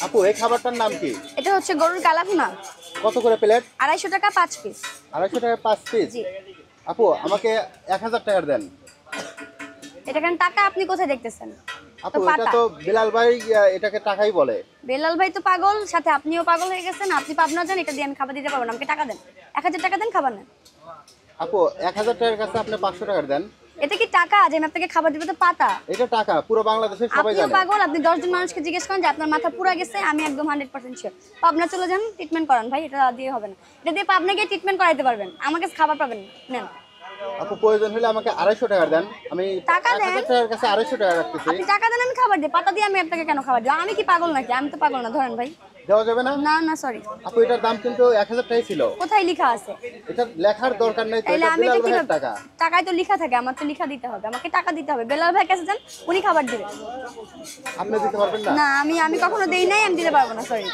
আপু এই খাবারটার নাম কি? এটা হচ্ছে গরুর কালাভুনা। কত করে প্লেট? 250 টাকা 5 পিস। 250 টাকা 5 পিস। জি। আপু আমাকে 1000 টাকার দেন। এটা কেন টাকা আপনি কোথায় দেখতেছেন? আপু তো এটা পাতা। তো বিলাল ভাই এটাকে টাকাই বলে। বেলাল ভাই তো পাগল, সাথে আপনিও পাগল হয়ে গেছেন। আপনি পাবনা যান, এটা দিয়ে আমি খাবার দিতে পারবো না। আমাকে টাকা দেন। 1000 টাকা দেন, খাবার নেন। আপু 1000 টাকার কাছে আপনি 500 টাকার দেন। এটা কি টাকা যে আমি আপনাকে খাবার দিব? তো পাতা। এটা টাকা পুরো বাংলাদেশের সবাই আপনিও জানে। পাগল, আপনি 10 জন মানুষকে জিজ্ঞেস করেন যে আপনার মাথা পুরা গেছে, আমি একদম 100% শিওর। পাবনা চলে যান, ট্রিটমেন্ট করান ভাই, এটা দিয়ে হবে না। এটা দিয়ে পাবনা গিয়ে ট্রিটমেন্ট করাইতে পারবেন, আমার কাছে খাবার পাবেন না। নেন। আপু প্রয়োজন হলে আমাকে 250 টাকার দেন। আমি টাকা দেন। 1000 টাকার কাছে 250 টাকা রাখতেছি। আপনি টাকা দেন, আমি খাবার দিই। পাতা দিয়ে আমি আপনাকে কেন খাবার দিব? আমি কি পাগল নাকি? আমি তো পাগল না, ধরেন ভাই। দেওয়া যাবে না? না না, সরি। আপু এটার দাম কিন্তু 1000 টাকাই ছিল। কোথায় লেখা আছে? এটা লেখার দরকার নাই তো, তাইলে এটা আমি বিলাল এটা ভাইয়ের কিভাবে? টাকা। টাকায় তো লেখা থাকে, আমার তো লেখা দিতে হবে, আমাকে টাকা দিতে হবে। বেলাল ভাই কাছে যান, উনি খাবার দিবেন। আপনি দিতে পারবেন না? না, আমি কখনো দেই নাই, আমি দিতে পারবো না, সরি।